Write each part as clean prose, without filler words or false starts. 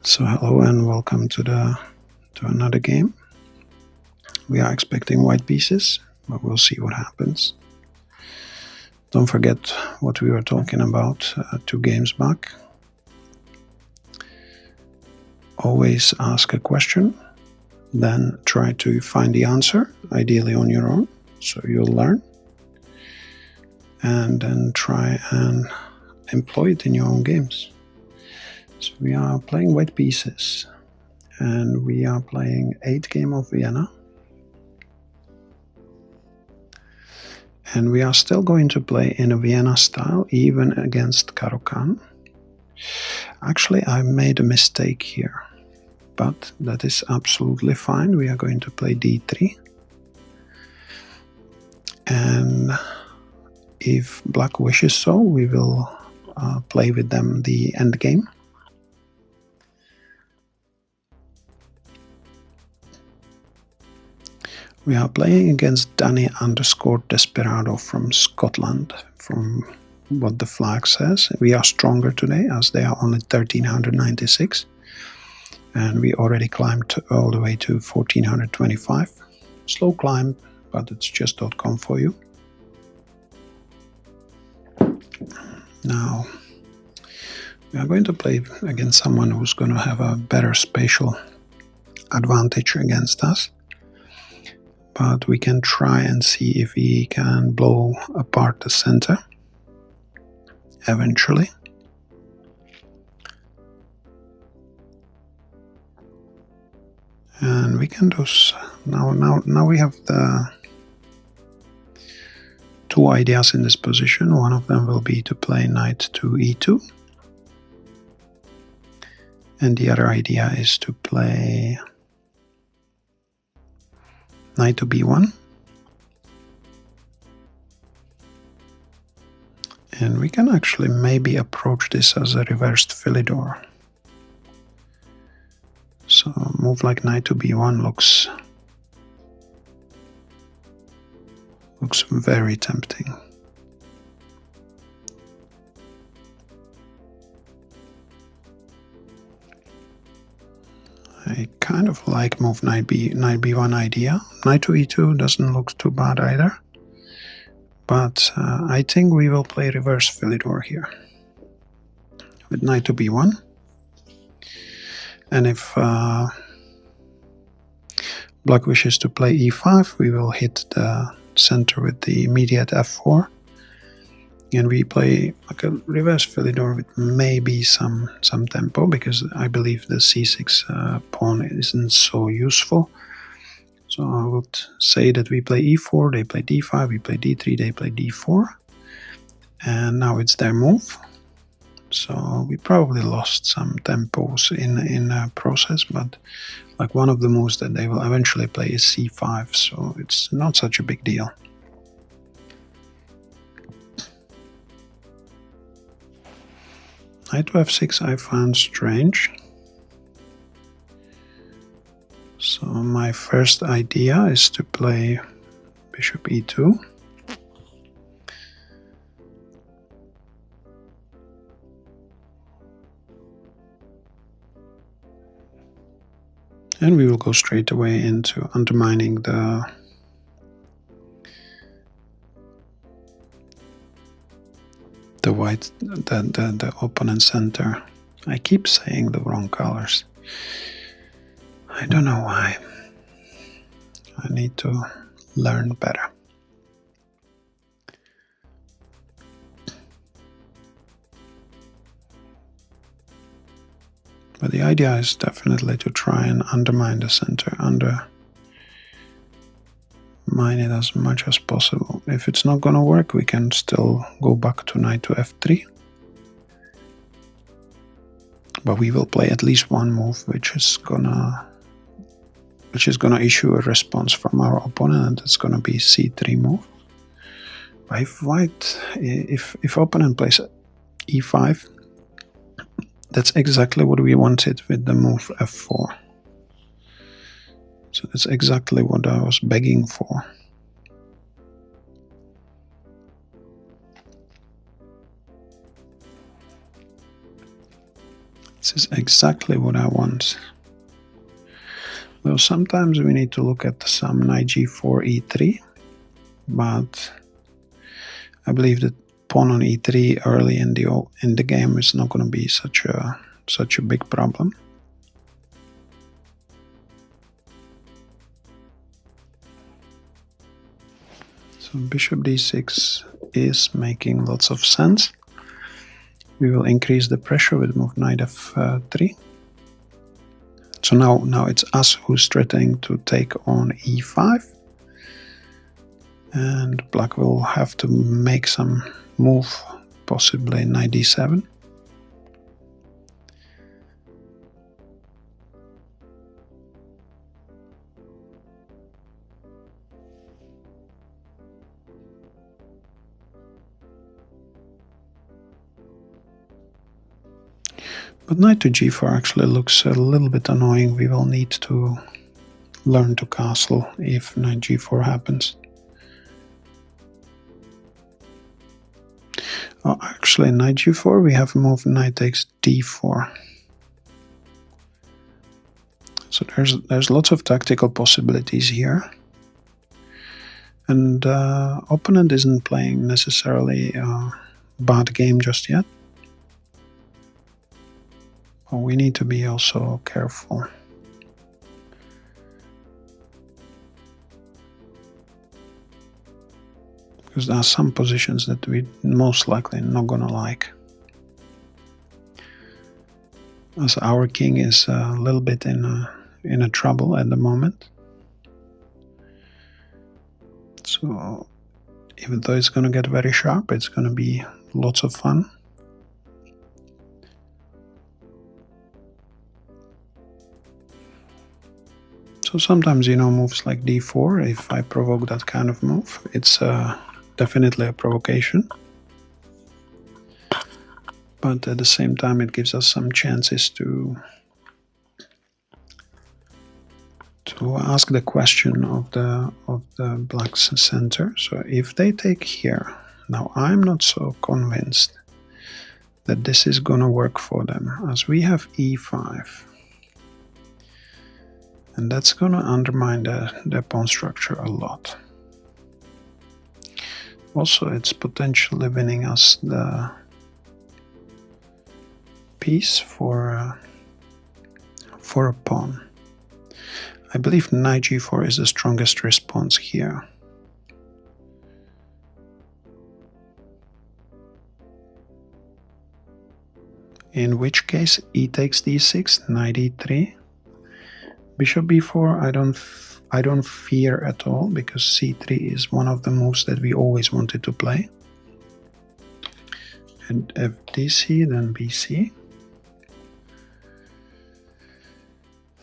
So hello and welcome to another game. We are expecting white pieces, but we'll see what happens. Don't forget what we were talking about 2 games back. Always ask a question, then try to find the answer, ideally on your own, so you'll learn. And then try and employ it in your own games. So we are playing white pieces, and we are playing 8 game of Vienna. And we are still going to play in a Vienna style, even against Caro-Kann. Actually, I made a mistake here, but that is absolutely fine. We are going to play d3. And if black wishes so, we will play with them the endgame. We are playing against Danny_Desperado from Scotland, from what the flag says. We are stronger today, as they are only 1396. And we already climbed all the way to 1425. Slow climb, but it's chess.com for you. Now, we are going to play against someone who's going to have a better spatial advantage against us. But we can try and see if we can blow apart the center eventually. And we can do now we have the 2 ideas in this position. One of them will be to play knight to e2. And the other idea is to play knight to b1. And we can actually maybe approach this as a reversed Philidor. So a move like knight to b1 looks very tempting. I kind of like move knight b1 idea. Knight to e2 doesn't look too bad either. But I think we will play reverse Philidor here with knight to b1. And if black wishes to play e5, we will hit the center with the immediate f4. And we play like a reverse Philidor with maybe some tempo, because I believe the c6 pawn isn't so useful. So I would say that we play e4, they play d5, we play d3, they play d4. And now it's their move. So we probably lost some tempos in the process, but like one of the moves that they will eventually play is c5, so it's not such a big deal. Knight to f6 I found strange. So my first idea is to play bishop e2. And we will go straight away into undermining the opponent center. I keep saying the wrong colors. I don't know why. I need to learn better. But the idea is definitely to try and undermine the center, undermine it as much as possible. If it's not gonna work, we can still go back to knight to f3. But we will play at least one move which is gonna issue a response from our opponent, and it's gonna be c3 move. But if opponent plays e5, that's exactly what we wanted with the move f4. So that's exactly what I was begging for. This is exactly what I want. Well, sometimes we need to look at some knight g4, e3, but I believe that pawn on e3 early in the game is not going to be such a big problem. So bishop d6 is making lots of sense. We will increase the pressure with move knight f3. So now it's us who's threatening to take on e5. And black will have to make some move, possibly knight d7. But knight to g4 actually looks a little bit annoying. We will need to learn to castle if knight g4 happens. Oh, actually, knight g4, we have moved knight takes d4. So there's lots of tactical possibilities here. And opponent isn't playing necessarily a bad game just yet. But we need to be also careful. Because there are some positions that we most likely not gonna like. As our king is a little bit in a trouble at the moment. So even though it's gonna get very sharp, it's gonna be lots of fun. So sometimes, moves like d4, if I provoke that kind of move, it's definitely a provocation. But at the same time, it gives us some chances to ask the question of the black's center. So if they take here, now I'm not so convinced that this is gonna work for them, as we have e5. And that's going to undermine the pawn structure a lot. Also, it's potentially winning us the piece for a pawn. I believe knight g4 is the strongest response here. In which case, e takes d6, knight e3. Bishop b4, I don't fear at all, because c3 is one of the moves that we always wanted to play. And if dc, then bc.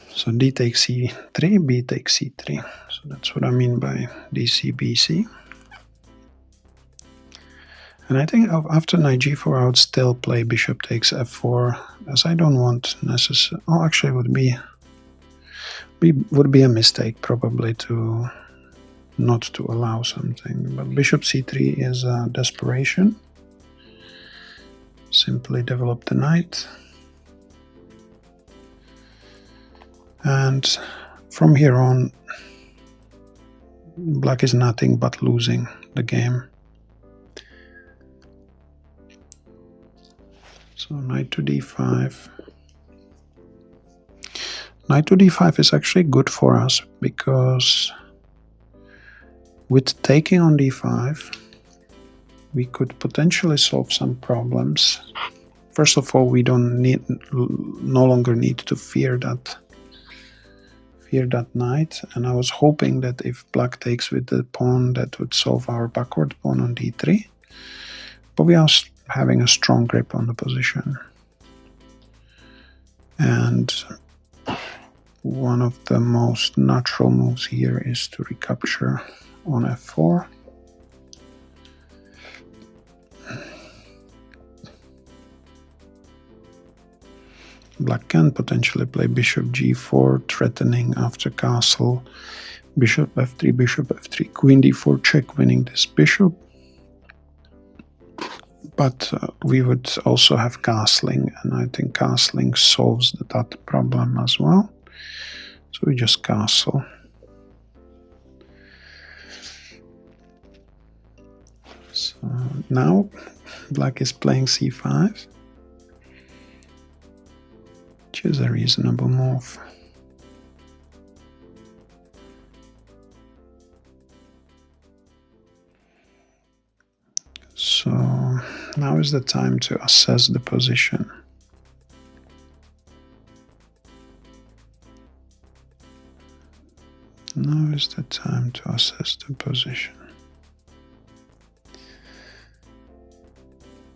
So d takes c3, b takes c3. So that's what I mean by dc, bc. And I think after knight g4, I would still play bishop takes f4, as I don't want necessarily. Oh, actually, would be a mistake probably to not to allow something. But bishop c3 is a desperation. Simply develop the knight. And from here on, black is nothing but losing the game. So knight to d5. Knight to d5 is actually good for us, because with taking on d5, we could potentially solve some problems. First of all, we no longer need to fear that knight, and I was hoping that if black takes with the pawn, that would solve our backward pawn on d3. But we are having a strong grip on the position. And one of the most natural moves here is to recapture on f4. Black can potentially play bishop g4, threatening after castle, bishop f3, queen d4 check, winning this bishop. But we would also have castling, and I think castling solves that problem as well. So we just castle. So now black is playing c5, which is a reasonable move. So now is the time to assess the position. Now is the time to assess the position.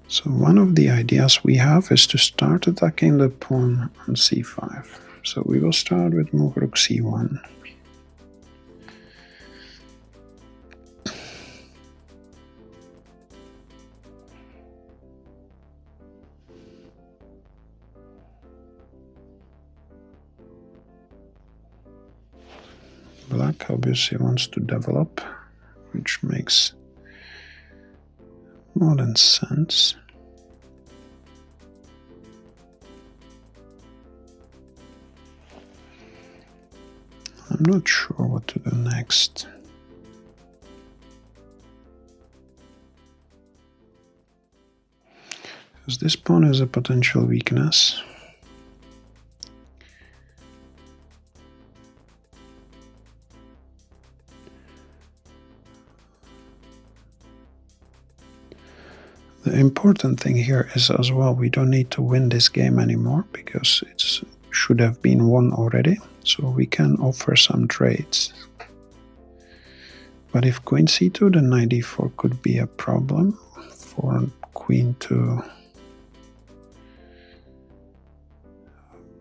So one of the ideas we have is to start attacking the pawn on c5. So we will start with move rook c1. Black obviously wants to develop, which makes more than sense. I'm not sure what to do next. Because this pawn is a potential weakness. The important thing here is as well, we don't need to win this game anymore because it should have been won already. So we can offer some trades. But if queen c2, then knight d4 could be a problem for queen to...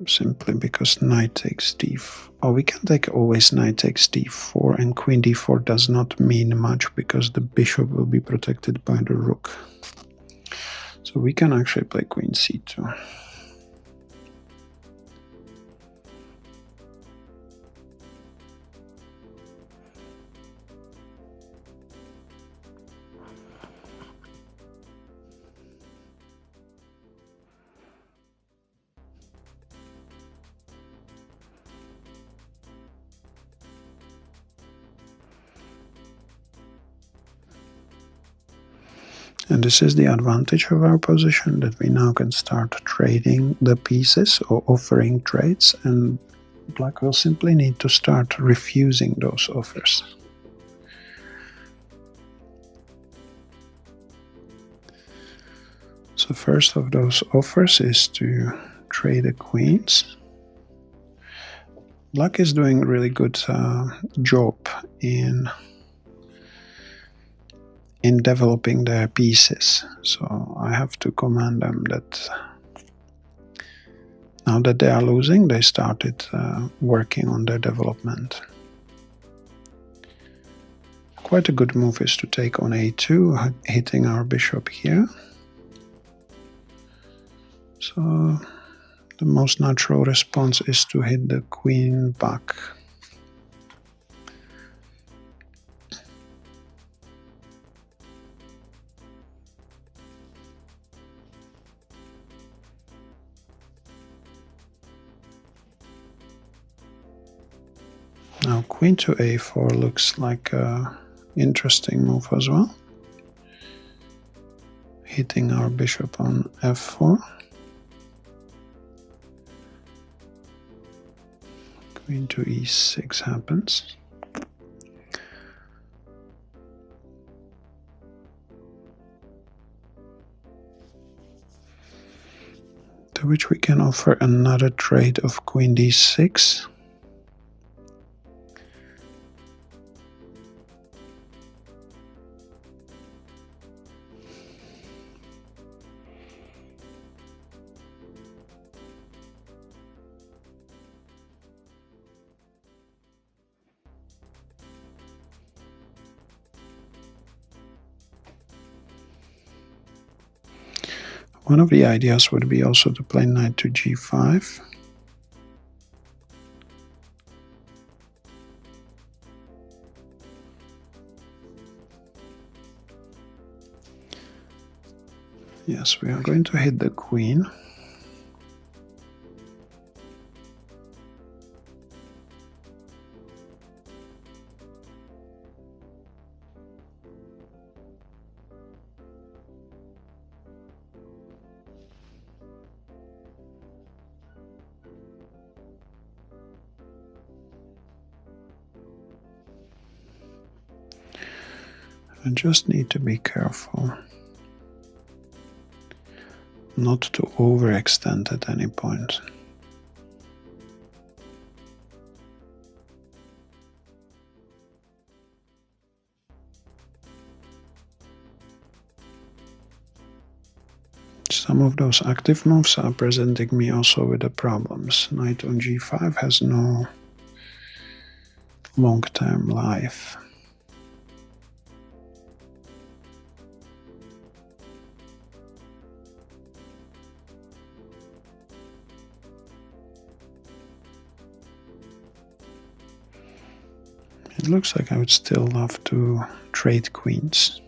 Simply because knight takes d4. Oh, we can take always knight takes d4, and queen d4 does not mean much because the bishop will be protected by the rook. So we can actually play queen c2. And this is the advantage of our position, that we now can start trading the pieces or offering trades, and black will simply need to start refusing those offers. So first of those offers is to trade the queens. Black is doing a really good job in developing their pieces, so I have to commend them that now that they are losing, they started working on their development. Quite a good move is to take on a2, hitting our bishop here. So the most natural response is to hit the queen back. Now queen to a4 looks like an interesting move as well. Hitting our bishop on f4. Queen to e6 happens. To which we can offer another trade of queen d6. One of the ideas would be also to play knight to g5. Yes, we are going to hit the queen. I just need to be careful not to overextend at any point. Some of those active moves are presenting me also with the problems. Knight on g5 has no long-term life. It looks like I would still love to trade queens.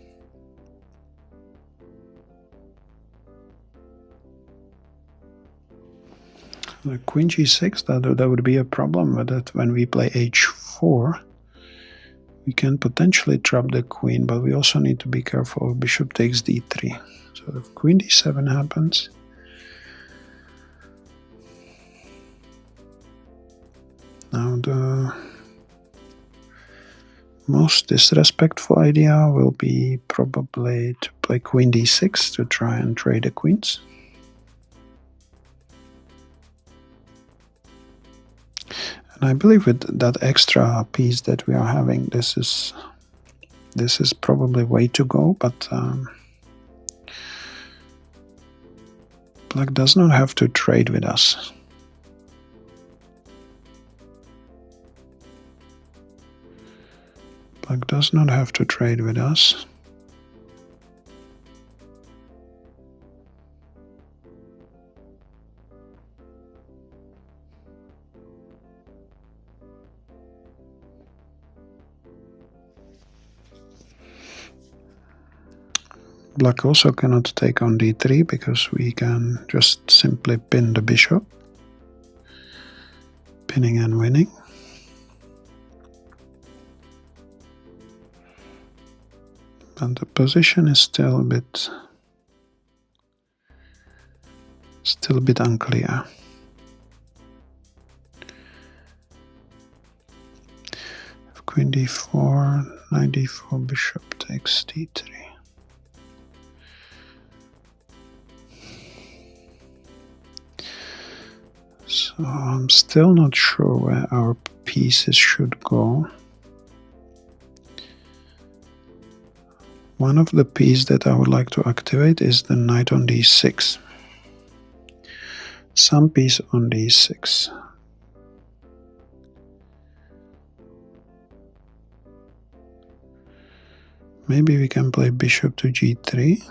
The queen g6, that would be a problem with it. When we play h4, we can potentially trap the queen, but we also need to be careful if bishop takes d3. So if queen d7 happens, now the most disrespectful idea will be probably to play queen d6 to try and trade the queens. And I believe with that extra piece that we are having, this is probably way to go, but black does not have to trade with us. Black does not have to trade with us. Black also cannot take on d3 because we can just simply pin the bishop. Pinning and winning. But the position is still a bit unclear. If queen d4, knight d4, bishop takes d3. So I'm still not sure where our pieces should go. One of the pieces that I would like to activate is the knight on d6. Some piece on d6. Maybe we can play bishop to g3.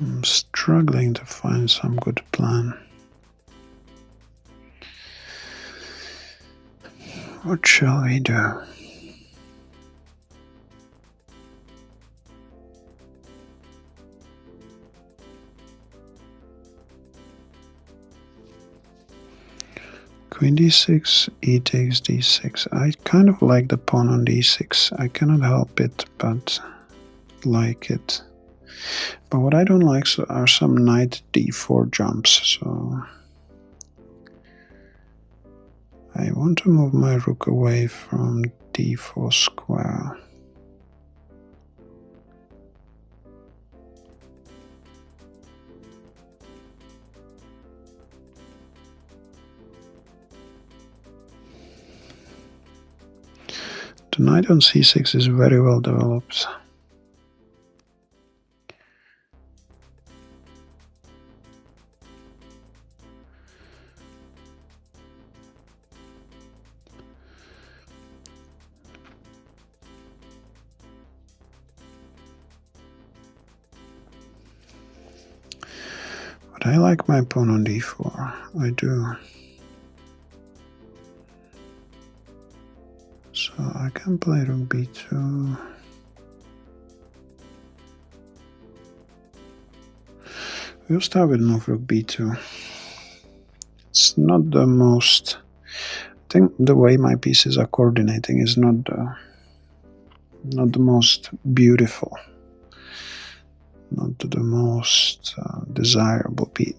I'm struggling to find some good plan. What shall we do? Queen d6, e takes d6. I kind of like the pawn on d6. I cannot help it but like it. But what I don't like are some knight d4 jumps, so I want to move my rook away from d4 square. The knight on c6 is very well developed. But I like my pawn on d4. I do. So I can play rook b2. We'll start with move rook b2. It's not the most... I think the way my pieces are coordinating is not the most beautiful. Not the most desirable piece.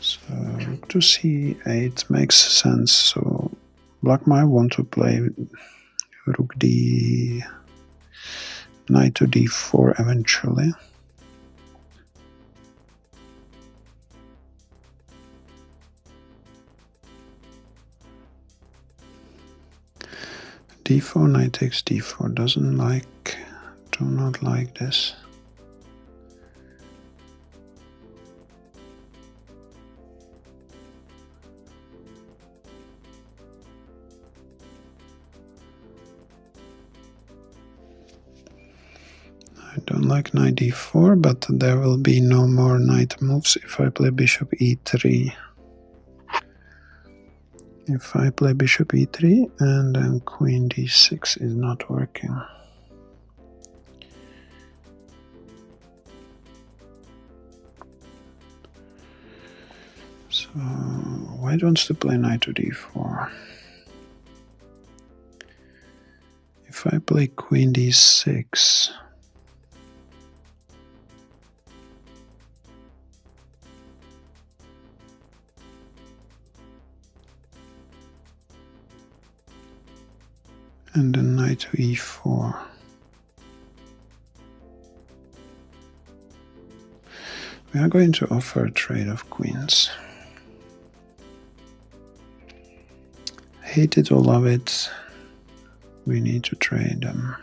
So rook to c8 makes sense. So black might want to play rook d, knight to d4 eventually. d4, knight takes d4. Do not like this. I don't like knight d4, but there will be no more knight moves if I play bishop e3. If I play bishop e3 and then queen d6 is not working. So why don't you play knight to d4? If I play queen d6, and then knight to e4. We are going to offer a trade of queens. Hate it or love it, we need to trade them.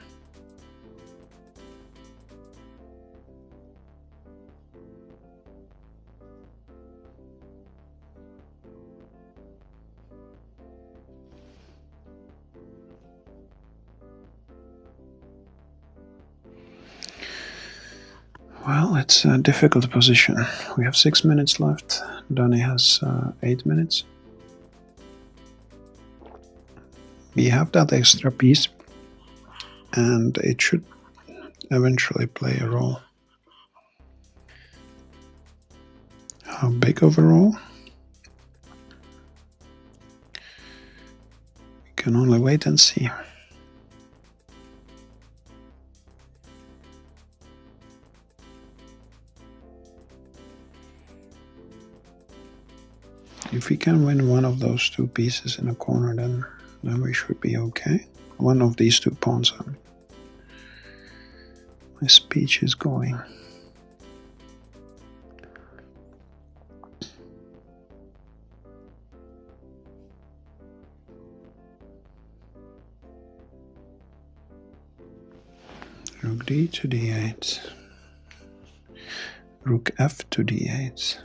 Well, it's a difficult position. We have 6 minutes left. Danny has 8 minutes. We have that extra piece, and it should eventually play a role. How big of a role? We can only wait and see. If we can win one of those two pieces in a corner, then we should be okay. One of these two pawns. My speech is going. Rook d to d8. Rook f to d8.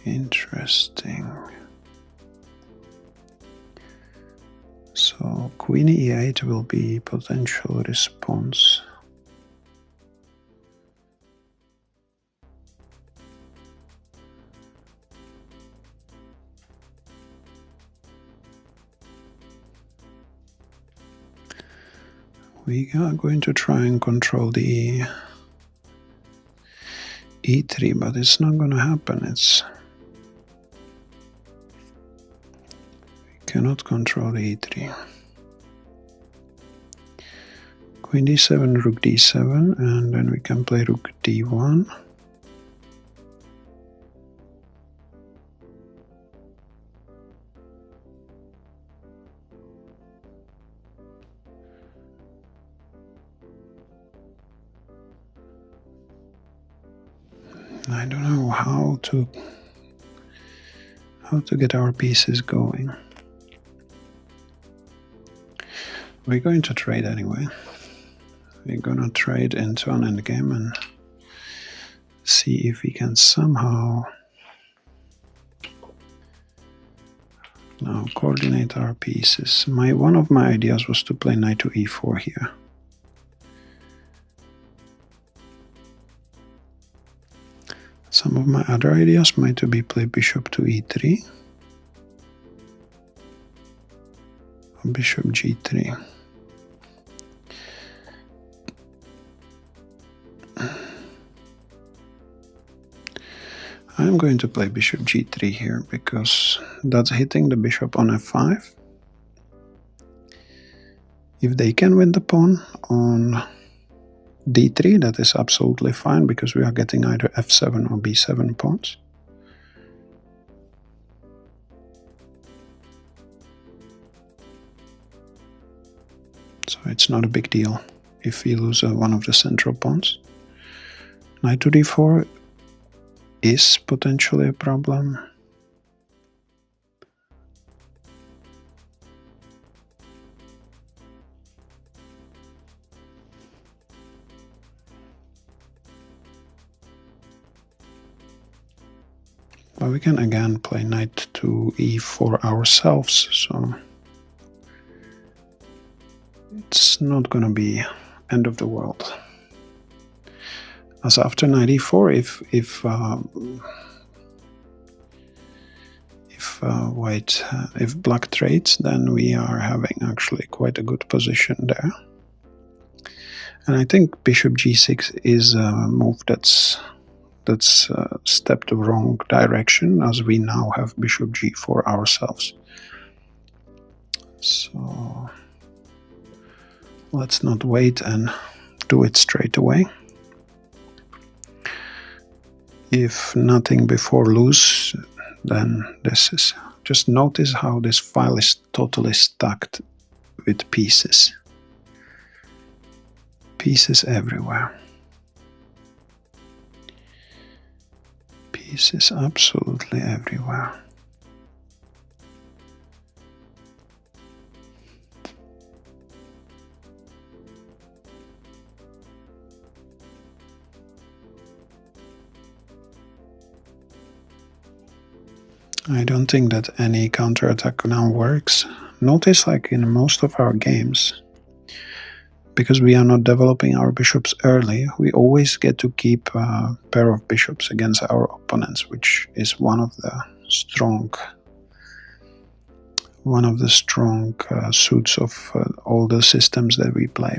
Interesting. So queen e8 will be potential response. We are going to try and control the e3, but it's not going to happen. We cannot control e3. Queen d7, rook d7, and then we can play rook d1. I don't know how to get our pieces going. We're going to trade anyway. We're gonna trade into an endgame and see if we can somehow Now coordinate our pieces. One of my ideas was to play knight to e4 here. Some of my other ideas might be play bishop to e3 or bishop g3. I'm going to play bishop g3 here because that's hitting the bishop on f5. If they can win the pawn on d3, that is absolutely fine because we are getting either f7 or b7 pawns. So it's not a big deal if we lose one of the central pawns. Knight to d4 is potentially a problem. But we can again play knight to e4 ourselves, so it's not gonna be end of the world. As after knight e4, if black trades, then we are having actually quite a good position there. And I think bishop g6 is a move that's stepped the wrong direction, as we now have bishop g4 ourselves. So let's not wait and do it straight away. If nothing before loose, then this is... Just notice how this file is totally stacked with pieces. Pieces everywhere. Pieces absolutely everywhere. I don't think that any counterattack now works. Notice, like in most of our games, because we are not developing our bishops early, we always get to keep a pair of bishops against our opponents, which is one of the strong suits of all the systems that we play.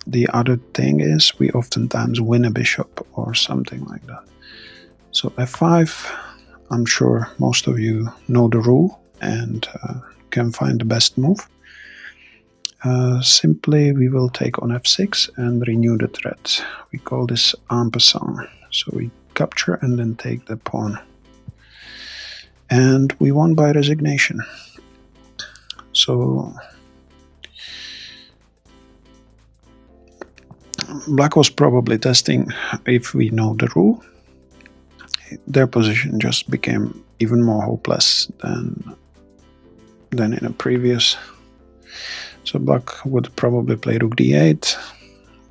The other thing is we oftentimes win a bishop or something like that. So f5, I'm sure most of you know the rule and can find the best move. Simply we will take on f6 and renew the threat. We call this en passant. So we capture and then take the pawn. And we won by resignation. So black was probably testing if we know the rule. Their position just became even more hopeless than in a previous. So black would probably play rook d8,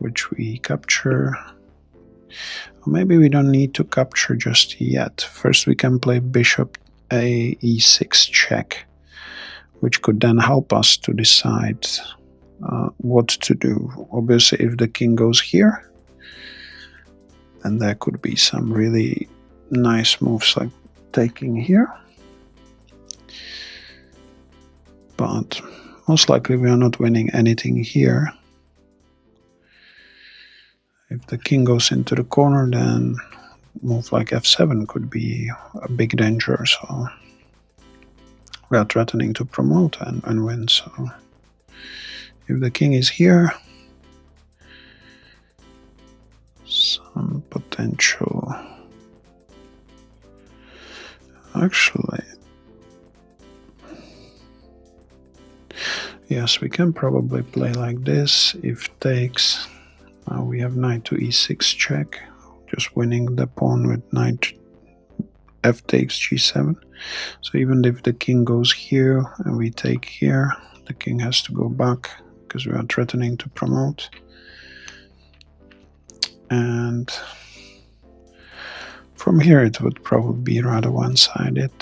which we capture. Or maybe we don't need to capture just yet. First we can play bishop a e6 check, which could then help us to decide what to do. Obviously, if the king goes here, then there could be some really nice moves like taking here. But most likely we are not winning anything here. If the king goes into the corner, then move like f7 could be a big danger. So we are threatening to promote and win. So if the king is here, some potential. Actually, yes, we can probably play like this. If takes, we have knight to e6 check, just winning the pawn with knight f takes g7. So even if the king goes here and we take here, the king has to go back because we are threatening to promote. And from here it would probably be rather one-sided.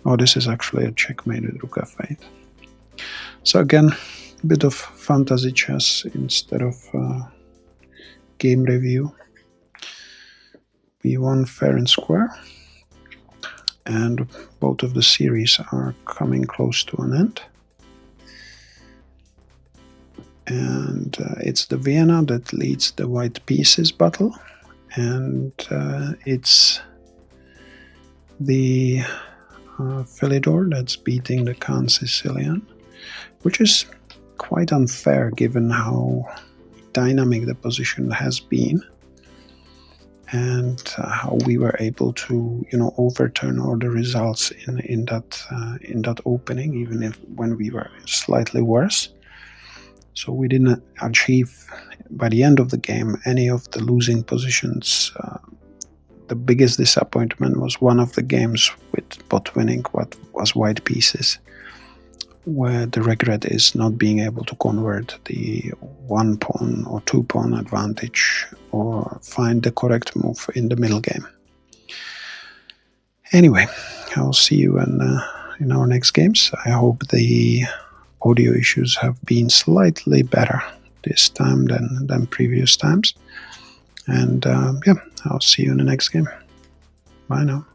Oh, this is actually a checkmate with rook f8. So again, a bit of fantasy chess instead of game review. We won fair and square, and both of the series are coming close to an end. And it's the Vienna that leads the white pieces battle, and it's the Philidor that's beating the Khan Sicilian, which is quite unfair given how dynamic the position has been, and how we were able to, overturn all the results in that opening, even if when we were slightly worse. So we didn't achieve, by the end of the game, any of the losing positions. The biggest disappointment was one of the games with Botvinnik, what was white pieces, where the regret is not being able to convert the 1 pawn or 2 pawn advantage or find the correct move in the middle game. Anyway, I'll see you in our next games. I hope the audio issues have been slightly better this time than previous times. And yeah, I'll see you in the next game. Bye now.